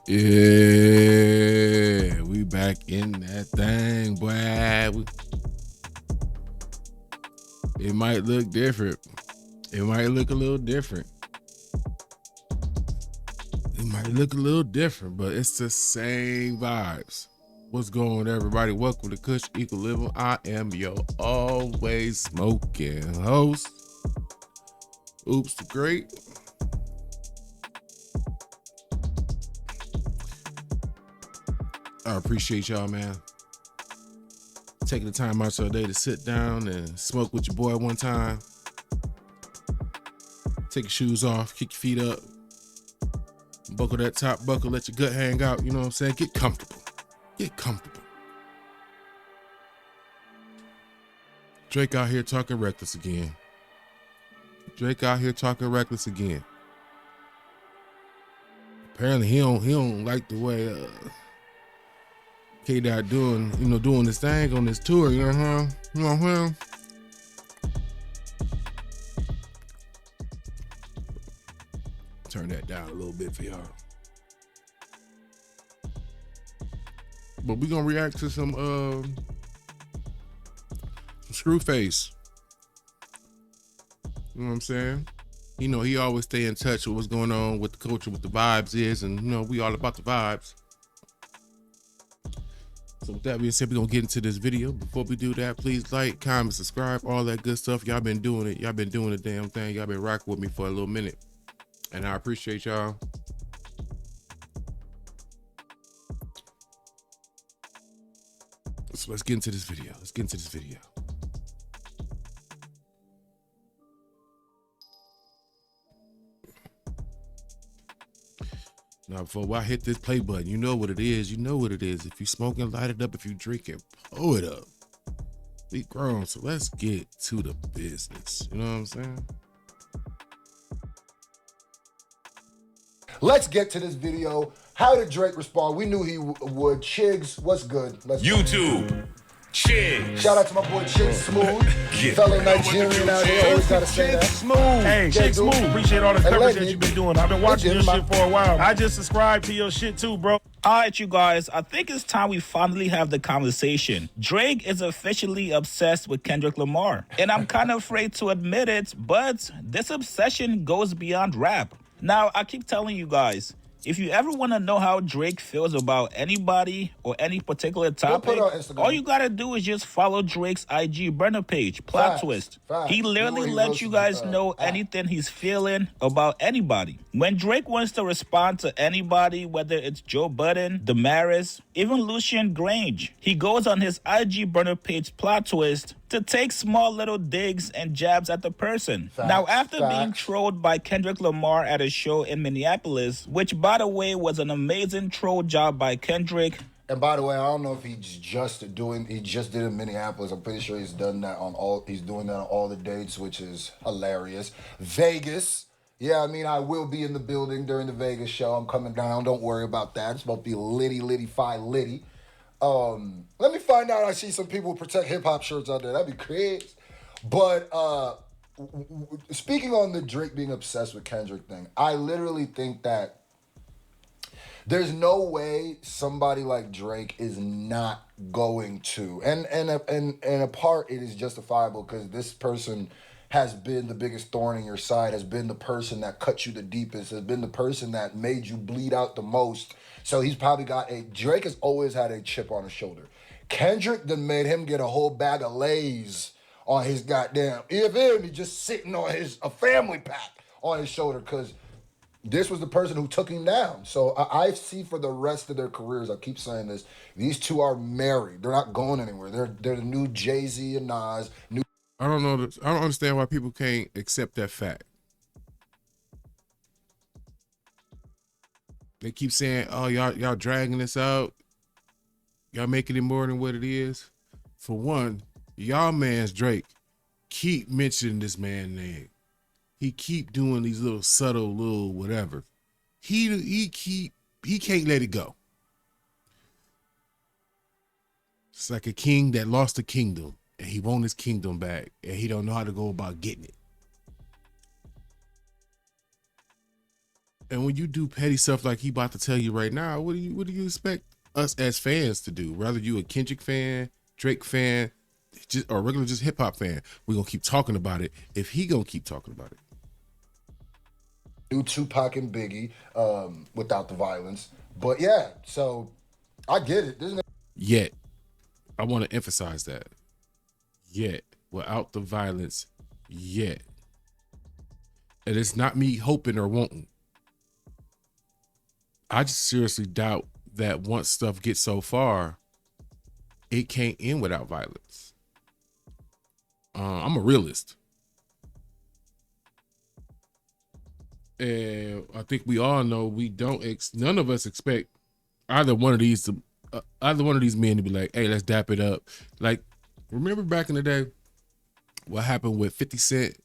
Yeah, we back in that thing, boy. It might look different. It might look a little different. It might look a little different, but it's the same vibes. What's going on, everybody? Welcome to Kush Equilibrium. I am your always smoking host, Oops the Great. I appreciate y'all, man. Taking the time out your day to sit down and smoke with your boy one time. Take your shoes off, kick your feet up, buckle that top buckle, let your gut hang out. You know what I'm saying? Get comfortable. Get comfortable. Drake out here talking reckless again. Apparently he don't like the way K-Dot doing this thing on this tour, you know what I'm saying? Turn that down a little bit for y'all. But we gonna react to some Scru face. You know what I'm saying? You know, he always stay in touch with what's going on with the culture, what the vibes is, and you know, we all about the vibes. So with that being said, we're gonna get into this video. Before we do that, please like, comment, subscribe, all that good stuff. Y'all been doing it. Y'all been doing the damn thing. Y'all been rocking with me for a little minute. And I appreciate y'all. So let's get into this video. Now, before I hit this play button, you know what it is. If you smoking, light it up. If you drinking, pull it up. We grown, so let's get to the business. You know what I'm saying? Let's get to this video. How did Drake respond? We knew he would. Chigs, what's good? Let's YouTube. Chigs. Shout out to my boy Chigs Smooth. Fellow Nigerian out here. Always gotta say that. Smooth. Hey, Chigs Smooth. Appreciate all the coverage that you've been doing. I've been watching your shit for a while. I just subscribed to your shit too, bro. All right, you guys, I think it's time we finally have the conversation. Drake is officially obsessed with Kendrick Lamar. And I'm kind of afraid to admit it, but this obsession goes beyond rap. Now, I keep telling you guys, if you ever want to know how Drake feels about anybody or any particular topic, all you got to do is just follow Drake's IG burner page, Plot Twist. He literally lets you guys know anything he's feeling about anybody. When Drake wants to respond to anybody, whether it's Joe Budden, Damaris, even Lucien Grange, he goes on his IG burner page, Plot Twist, to take small little digs and jabs at the person. Now, after being trolled by Kendrick Lamar at a show in Minneapolis, which by the way was an amazing troll job by Kendrick. And by the way, I don't know if he just did it in Minneapolis. I'm pretty sure he's doing that on all the dates, which is hilarious. Vegas. Yeah, I mean, I will be in the building during the Vegas show. I'm coming down. Don't worry about that. It's about to be litty. Let me find out. I see some people with Protect Hip Hop shirts out there. That'd be crazy. But speaking on the Drake being obsessed with Kendrick thing, I literally think that there's no way somebody like Drake is not going to, and a part it is justifiable because this person has been the biggest thorn in your side, has been the person that cut you the deepest, has been the person that made you bleed out the most. So he's probably Drake has always had a chip on his shoulder. Kendrick done made him get a whole bag of Lay's on his goddamn, he just sitting on a family pack on his shoulder because this was the person who took him down. So I see for the rest of their careers, I keep saying this, these two are married. They're not going anywhere. They're the new JayZ and Nas. I don't understand why people can't accept that fact. They keep saying, "Oh, y'all dragging this out. Y'all making it more than what it is." For one, y'all man's Drake keep mentioning this man's name. He keep doing these little subtle little whatever. He can't let it go. It's like a king that lost a kingdom and he want his kingdom back and he don't know how to go about getting it. And when you do petty stuff like he about to tell you right now, what do you expect us as fans to do? Whether you a Kendrick fan, Drake fan, or regular just hip hop fan, we're gonna keep talking about it if he gonna keep talking about it. Do Tupac and Biggie without the violence. But yeah, so I get it. Yet, I want to emphasize that. Yet, without the violence, yet. And it's not me hoping or wanting. I just seriously doubt that once stuff gets so far, it can't end without violence. I'm a realist. And I think we all know none of us expect either one of these men to be like, hey, let's dap it up. Like, remember back in the day what happened with 50 Cent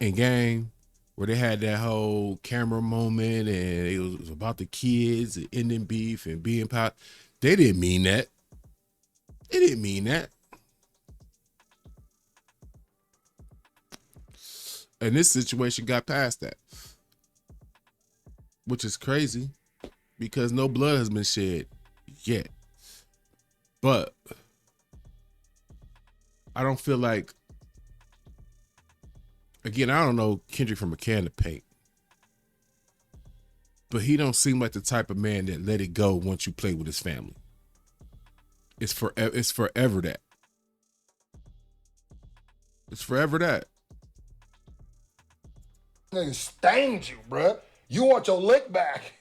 and Gang, where they had that whole camera moment and it was about the kids and ending beef and being pop. They didn't mean that. They didn't mean that. And this situation got past that, which is crazy because no blood has been shed yet. But I don't feel like, again, I don't know Kendrick from a can of paint, but he don't seem like the type of man that let it go once you play with his family. It's forever that. It's forever that. Nigga stained you, bruh. You want your lick back.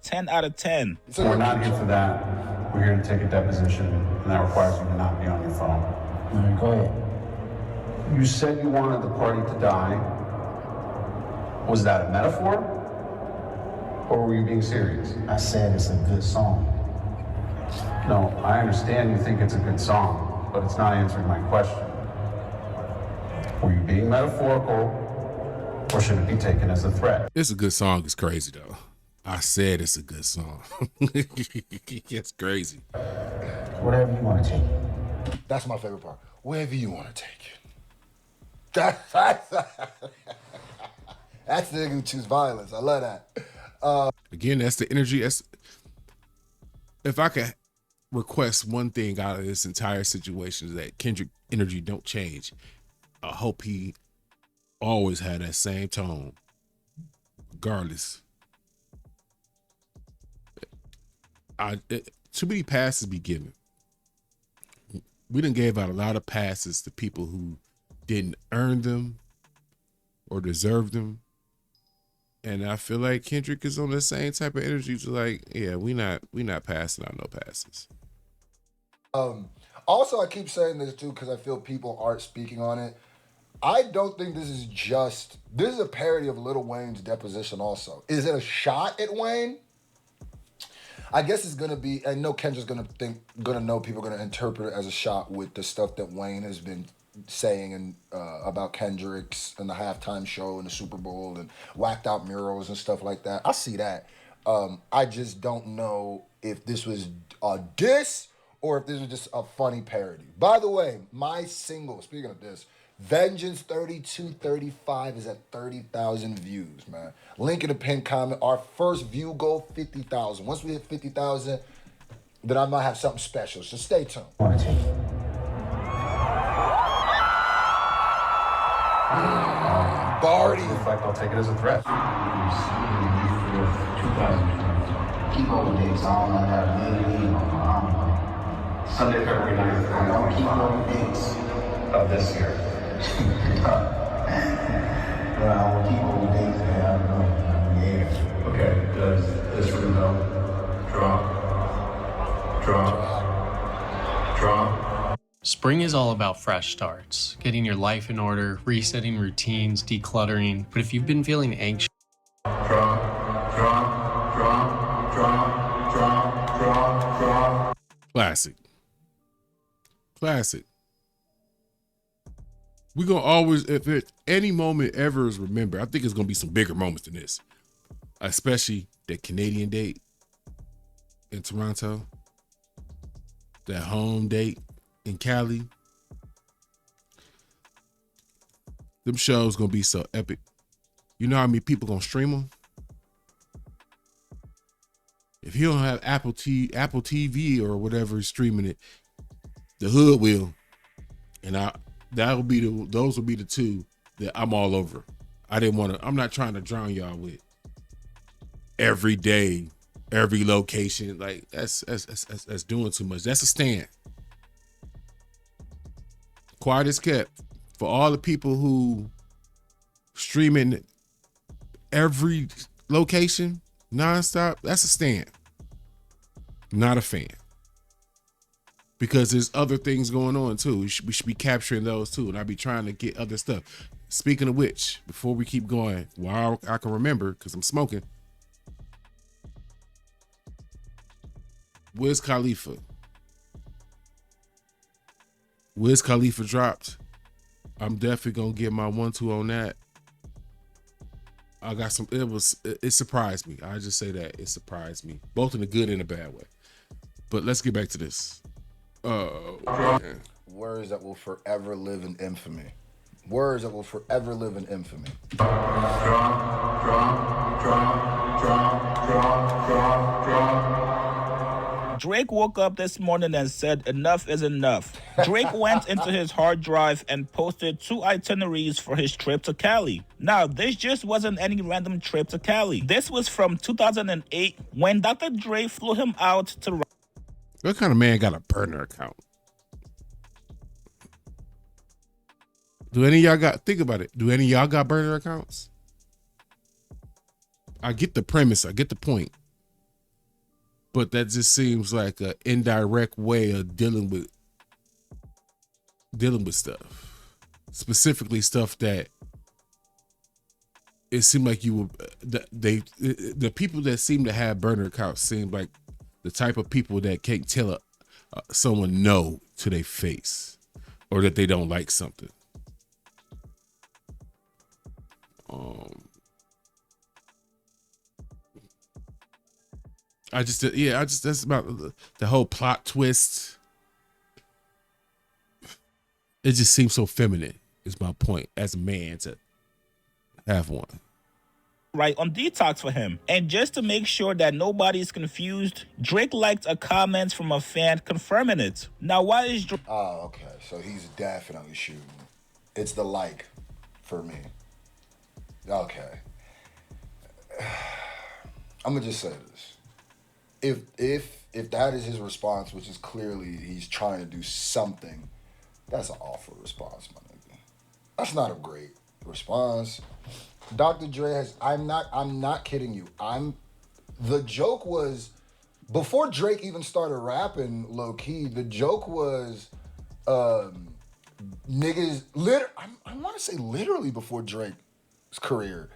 10 out of 10. We're not here for that. We're here to take a deposition, and that requires you to not be on your phone. All right, go ahead. You said you wanted the party to die. Was that a metaphor? Or were you being serious? I said it's a good song. No, I understand you think it's a good song, but it's not answering my question. Were you being metaphorical, or should it be taken as a threat? It's a good song. It's crazy, though. I said it's a good song. It's crazy. Whatever you want to take. That's my favorite part. Wherever you want to take it. That's the nigga who choose violence. I love that. Again, that's the energy. If I could request one thing out of this entire situation, is that Kendrick energy don't change. I hope he always had that same tone, regardless. Too many passes be given. We done gave out a lot of passes to people who didn't earn them or deserve them. And I feel like Kendrick is on the same type of energy to like, yeah, we not passing out no passes. Also, I keep saying this too because I feel people aren't speaking on it. I don't think this is a parody of Lil Wayne's Deposition also. Is it a shot at Wayne? I guess it's gonna be, I know Kendra's gonna know people are gonna interpret it as a shot with the stuff that Wayne has been saying and about Kendrick's and the halftime show and the Super Bowl and whacked out murals and stuff like that. I see that. I just don't know if this was a diss or if this was just a funny parody. By the way, my single, speaking of this, Vengeance 3235 is at 30,000 views, man. Link in the pinned comment. Our first view goal, 50,000. Once we hit 50,000, then I might have something special. So stay tuned. Want to take it. Barty. In fact, I'll take it as a threat. Keep over dates. I don't know that maybe. I don't know. Sunday, February 9th. I don't keep over dates. Of this year. Well, I will keep over dates. I don't know. Yeah. Okay, does this ring a bell? Draw. Spring is all about fresh starts, getting your life in order, resetting routines, decluttering. But if you've been feeling anxious, Classic. We're gonna always, if it, any moment ever is remembered, I think it's gonna be some bigger moments than this. Especially that Canadian date in Toronto, that home date in Cali. Them shows gonna be so epic. You know how many people gonna stream them? If you don't have Apple TV or whatever is streaming it, the hood will. And those will be the two that I'm all over. I'm not trying to drown y'all with every day, every location. Like that's doing too much. That's a stand. Quiet as kept. For all the people who streaming every location nonstop, that's a stand. Not a fan. Because there's other things going on too. We should be capturing those too. And I'll be trying to get other stuff. Speaking of which, before we keep going, while I can remember, because I'm smoking, Wiz Khalifa. Wiz Khalifa dropped. I'm definitely gonna get my 1-2 on that. I got some. It surprised me. I just say that it surprised me, both in a good and a bad way. But let's get back to this. Words that will forever live in infamy. Words that will forever live in infamy. Drake woke up this morning and said enough is enough. Drake went into his hard drive and posted 2 itineraries for his trip to Cali. Now, this just wasn't any random trip to Cali. This was from 2008 when Dr. Dre flew him out to... What kind of man got a burner account? Do any of y'all got, think about it, do any of y'all got burner accounts? I get the premise, I get the point. But that just seems like an indirect way of dealing with stuff. Specifically stuff that it seemed like you were, the people that seem to have burner accounts seem like the type of people that can't tell someone no to their face or that they don't like something. That's about the whole plot twist. It just seems so feminine, is my point, as a man to have one. Right on detox for him. And just to make sure that nobody's confused, Drake liked a comment from a fan confirming it. Now, why is Drake... Oh, okay. So he's definitely shooting. It's the like for me. Okay. I'm gonna just say this. If that is his response, which is clearly he's trying to do something, that's an awful response, my nigga. That's not a great response. Dr. Dre has, I'm not kidding you. The joke was, before Drake even started rapping low key, the joke was niggas, I want to say literally before Drake's career,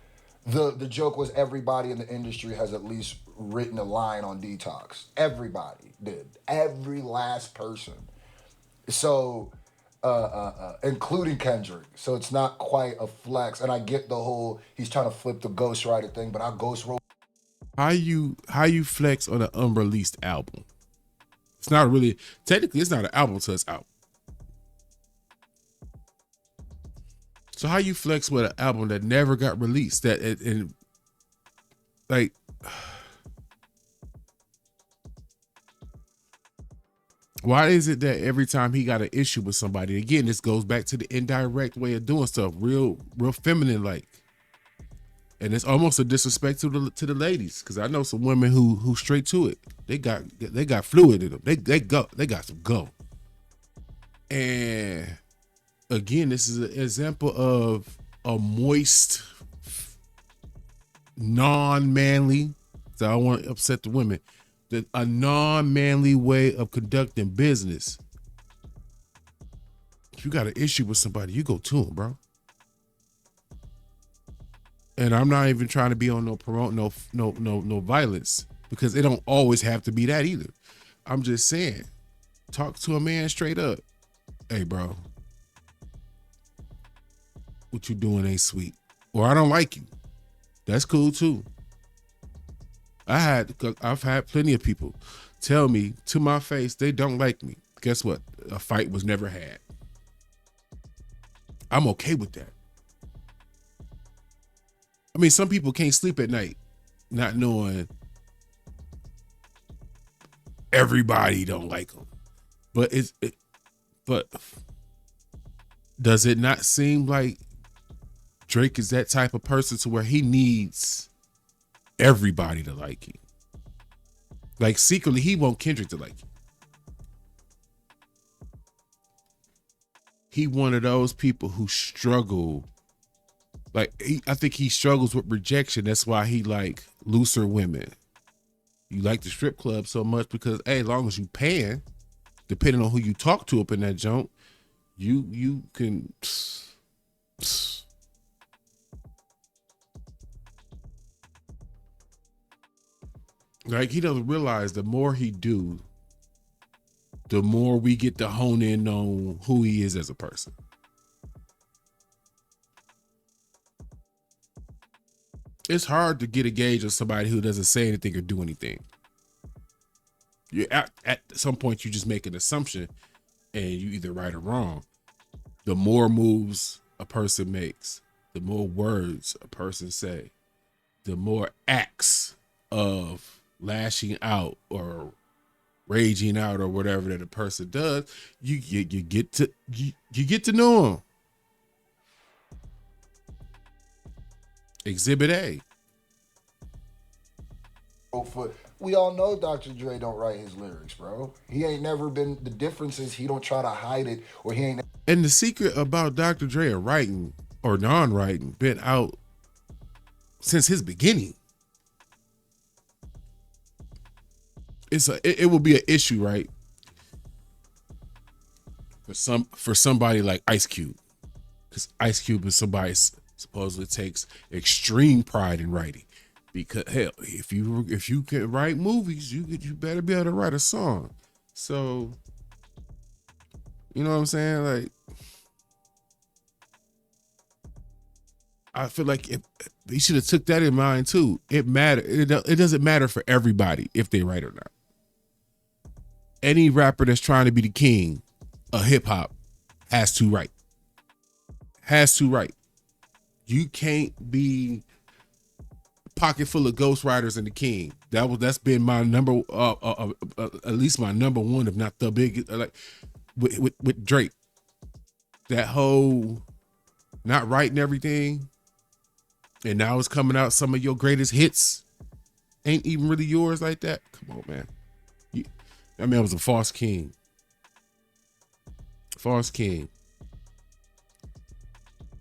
the joke was everybody in the industry has at least written a line on detox. Everybody did. Every last person. So, including Kendrick. So it's not quite a flex. And I get the whole, he's trying to flip the ghostwriter thing, but I ghost wrote. How you flex on an unreleased album? It's not really, technically it's not an album until it's out. So how you flex with an album that never got released? Why is it that every time he got an issue with somebody, again, this goes back to the indirect way of doing stuff, real feminine like, and it's almost a disrespect to the ladies, because I know some women who straight to it. They got fluid in them. They got some go. And again, this is an example of a moist, non-manly, so I don't want to upset the women, a non-manly way of conducting business. If you got an issue with somebody, you go to them, bro. And I'm not even trying to be on no violence, because it don't always have to be that either. I'm just saying, talk to a man straight up. Hey, bro, what you doing ain't sweet, or I don't like you. That's cool too. I've had plenty of people tell me to my face they don't like me. Guess what? A fight was never had. I'm okay with that. I mean, some people can't sleep at night not knowing everybody don't like him. But but does it not seem like Drake is that type of person to where he needs everybody to like him? Like secretly, he want Kendrick to like him. He one of those people who struggle. Like I think he struggles with rejection. That's why he like looser women. You like the strip club so much because, hey, as long as you paying, depending on who you talk to up in that joint, you can. Like he doesn't realize the more he do, the more we get to hone in on who he is as a person. It's hard to get a gauge of somebody who doesn't say anything or do anything. You at some point you just make an assumption and you either right or wrong. The more moves a person makes, the more words a person say, the more acts of lashing out or raging out or whatever that a person does, you get to know him. Exhibit A. We all know Dr. Dre don't write his lyrics, bro. He ain't never been. The difference is he don't try to hide it, or he ain't. And the secret about Dr. Dre and writing or non-writing been out since his beginning. It will be an issue, right? For somebody like Ice Cube, because Ice Cube is somebody supposedly takes extreme pride in writing. Because hell, if you can write movies, you better be able to write a song. So, you know what I'm saying? Like, I feel like he should have took that in mind too. It doesn't matter for everybody if they write or not. Any rapper that's trying to be the king of hip hop has to write. Has to write. You can't be pocket full of ghostwriters and the king. That's been my number, at least my number one, if not the biggest. Like with Drake, that whole not writing everything, and now it's coming out. Some of your greatest hits ain't even really yours like that. Come on, man. That man was a false king. False king.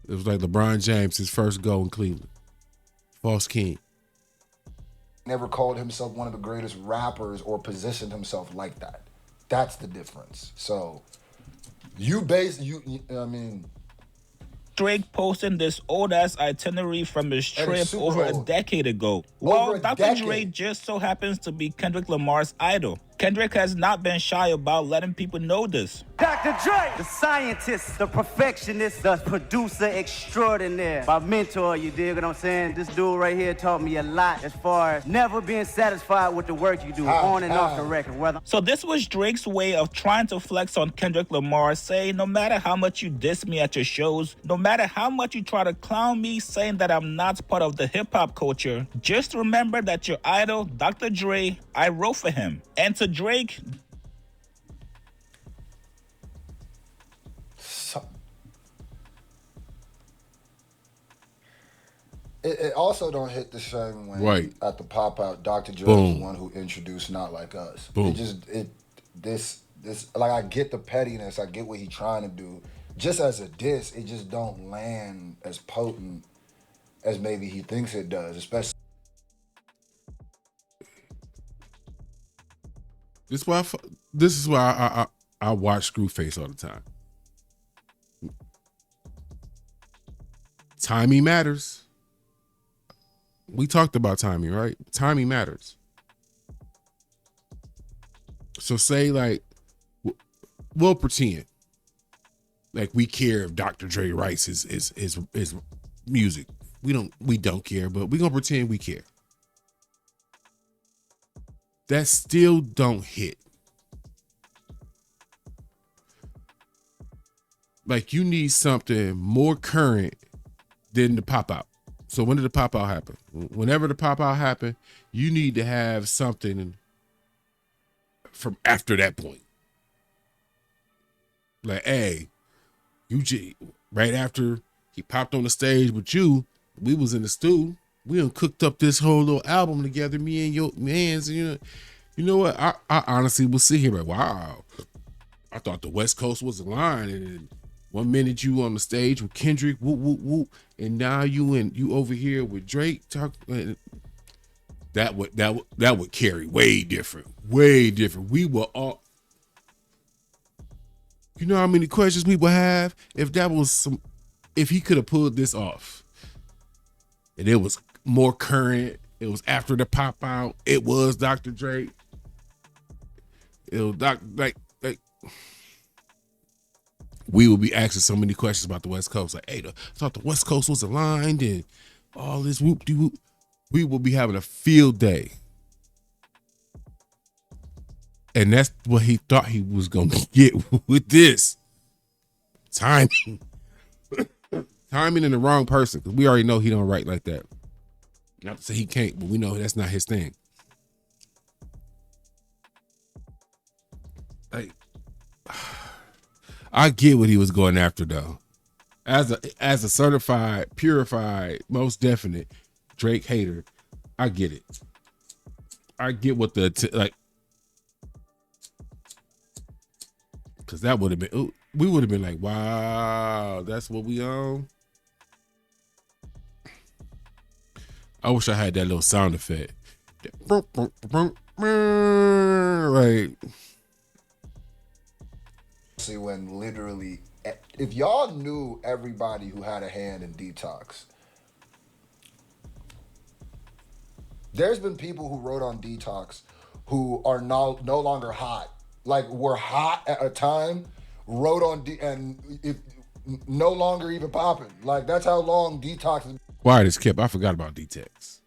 It was like LeBron James, his first goal in Cleveland. False king. Never called himself one of the greatest rappers or positioned himself like that. That's the difference. So Drake posting this old ass itinerary from his trip over a decade ago. Well, Dr. Dre just so happens to be Kendrick Lamar's idol. Kendrick has not been shy about letting people know this. Dr. Dre, the scientist, the perfectionist, the producer extraordinaire. My mentor, you dig what I'm saying? This dude right here taught me a lot as far as never being satisfied with the work you do on and off the record. So this was Drake's way of trying to flex on Kendrick Lamar, saying no matter how much you diss me at your shows, no matter how much you try to clown me saying that I'm not part of the hip-hop culture, just remember that your idol, Dr. Dre, I wrote for him. And to Drake, it also don't hit the same when right. At the pop out, Dr. Dre is the one who introduced Not Like Us. Boom. This like, I get the pettiness, I get what he's trying to do. Just as a diss, it just don't land as potent as maybe he thinks it does, especially. This is why I watch Screwface all the time. Timing matters. We talked about timing, right? Timing matters. So say like, we'll pretend like we care if Dr. Dre writes his music. We don't care, but we're gonna pretend we care. That still don't hit. Like, you need something more current than the pop out. So when did the pop out happen? Whenever the pop out happened, you need to have something from after that point. Like, hey, right after he popped on the stage with you, we was in the stew. We done cooked up this whole little album together, me and your mans. You know what? I honestly was sitting here like, wow. I thought the West Coast was aligned, and then 1 minute you on the stage with Kendrick, whoop whoop whoop, and now you over here with Drake. That would carry way different. We were all. You know how many questions people have if he could have pulled this off, and it was more current. It was after the pop out. It was Dr. Drake. It was like we would be asking so many questions about the West Coast. Like, hey, I thought the West Coast was aligned and all this whoop de whoop. We will be having a field day. And that's what he thought he was going to get with this. Timing. Timing in the wrong person. Because we already know he don't write like that. Not to say he can't, but we know that's not his thing. Like, I get what he was going after, though. As a certified, purified, most definite Drake hater, I get it. I get what because that would have been, we would have been like, wow, that's what we own. I wish I had that little sound effect. Right. See, when literally, if y'all knew everybody who had a hand in Detox, there's been people who wrote on Detox who are no longer hot. Like, were hot at a time, wrote on and if no longer even popping. Like, that's how long Detox is. Quiet as kept. I forgot about Detox.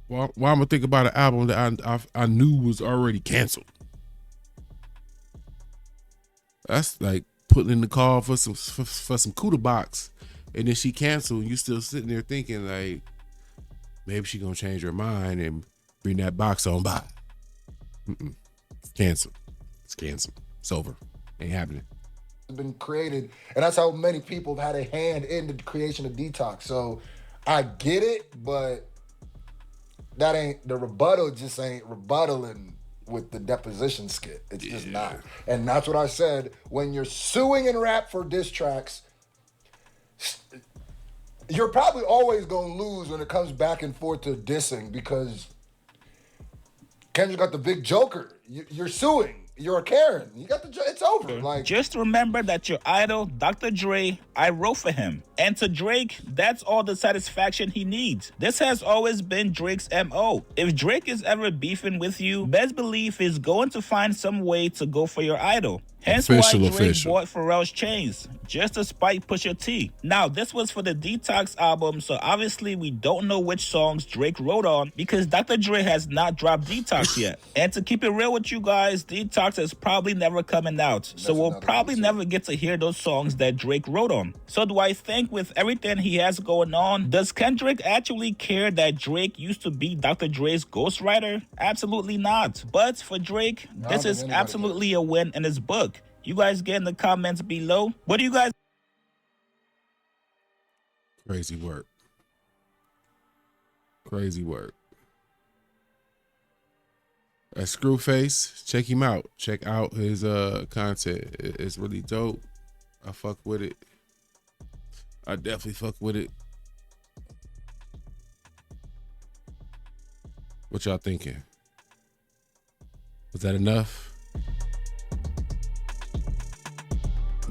Why I'm gonna think about an album that I knew was already canceled? That's like putting in the call for some Cuda box, and then she canceled, and you still sitting there thinking like, maybe she gonna change her mind and bring that box on by. It's canceled. It's canceled. It's over. Ain't happening. Been created, and that's how many people have had a hand in the creation of Detox. So I get it, but that ain't the rebuttal. Just ain't rebuttaling with the deposition skit. It's just not. And that's what I said. When you're suing in rap for diss tracks, you're probably always gonna lose when it comes back and forth to dissing, because Kendrick got the big joker. You're suing. You're a Karen. You got it's over. Like, just remember that your idol, Dr. Dre, I wrote for him. And to Drake, that's all the satisfaction he needs. This has always been Drake's MO. If Drake is ever beefing with you, best believe he's going to find some way to go for your idol. Hence why Drake bought Pharrell's chains, just to spite Pusha T. Now, this was for the Detox album, so obviously we don't know which songs Drake wrote on, because Dr. Dre has not dropped Detox yet. And to keep it real with you guys, Detox is probably never coming out, so we'll probably never get to hear those songs that Drake wrote on. So do I think with everything he has going on, does Kendrick actually care that Drake used to be Dr. Dre's ghostwriter? Absolutely not. But for Drake, this is absolutely a win in his book. You guys get in the comments below. What do you guys? Crazy work. Crazy work. That Scru face, check him out. Check out his content. It's really dope. I fuck with it. I definitely fuck with it. What y'all thinking? Was that enough?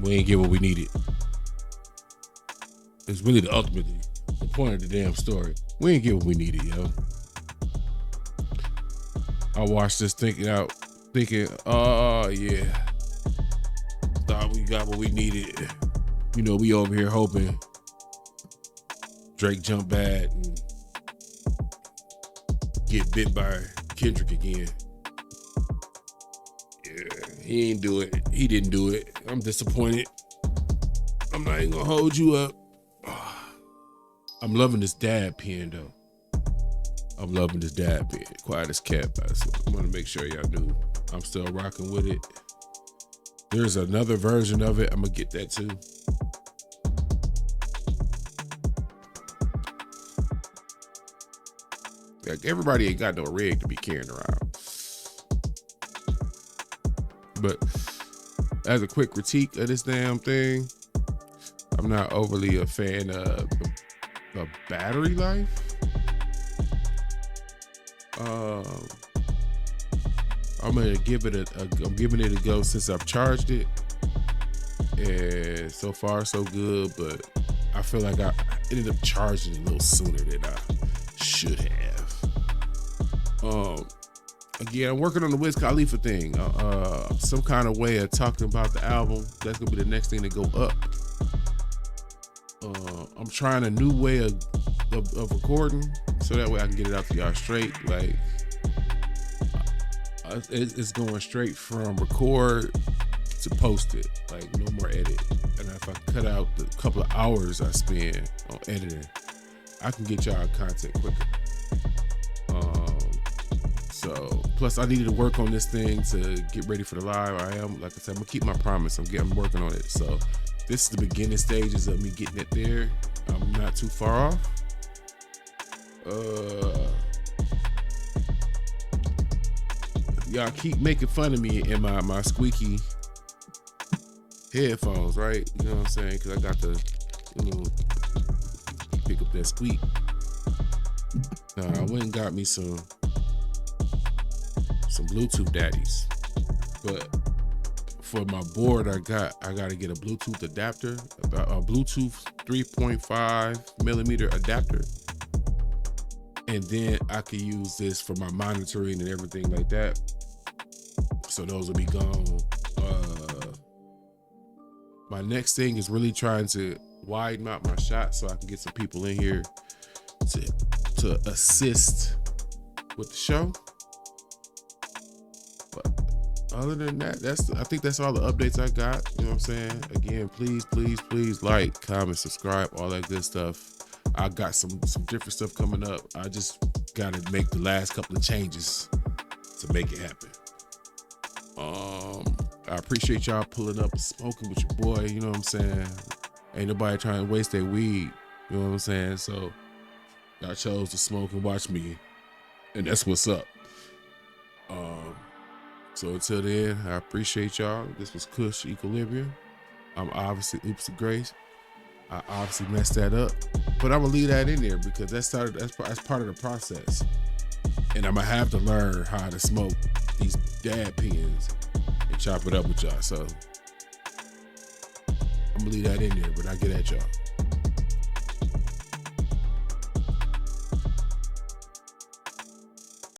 We ain't get what we needed. It's really the point of the damn story. We ain't get what we needed, yo. I watched this thinking, oh yeah, thought we got what we needed. You know, we over here hoping Drake jump bad and get bit by Kendrick again. He ain't do it. He didn't do it. I'm disappointed. I'm not even gonna hold you up. I'm loving this dad pen though. I'm loving this dad pen. Quiet as kept. I want to make sure y'all knew. I'm still rocking with it. There's another version of it. I'm gonna get that too. Like, everybody ain't got no rig to be carrying around. But as a quick critique of this damn thing, I'm not overly a fan of the battery life. I'm gonna give it I'm giving it a go since I've charged it, and so far so good. But I feel like I ended up charging a little sooner than I should have. Again, I'm working on the Wiz Khalifa thing. Some kind of way of talking about the album. That's gonna be the next thing to go up. I'm trying a new way of recording, so that way I can get it out to y'all straight. Like, it's going straight from record to post it. Like, no more edit. And if I cut out the couple of hours I spend on editing, I can get y'all content quicker. So, plus I needed to work on this thing to get ready for the live. I am, like I said, I'm gonna keep my promise. I'm working on it. So this is the beginning stages of me getting it there. I'm not too far off. Y'all keep making fun of me in my squeaky headphones, right? You know what I'm saying? Because I got the, pick up that squeak. I went and got me some Bluetooth daddies, but for my board I gotta get a Bluetooth adapter, a Bluetooth 3.5 millimeter adapter, and then I can use this for my monitoring and everything like that. So those will be gone. My next thing is really trying to widen out my shot so I can get some people in here to assist with the show. But other than that, I think that's all the updates I got. You know what I'm saying? Again, please like, comment, subscribe, all that good stuff. I got some different stuff coming up. I just gotta make the last couple of changes to make it happen. I appreciate y'all pulling up and smoking with your boy. You know what I'm saying? Ain't nobody trying to waste their weed. You know what I'm saying? So y'all chose to smoke and watch me, and that's what's up. So until then, I appreciate y'all. This was Kush Equilibrium. I'm obviously Oops to Grace. I obviously messed that up, but I'm gonna leave that in there because that's part of the process. And I'm gonna have to learn how to smoke these dab pens and chop it up with y'all. So I'm gonna leave that in there, but I get at y'all.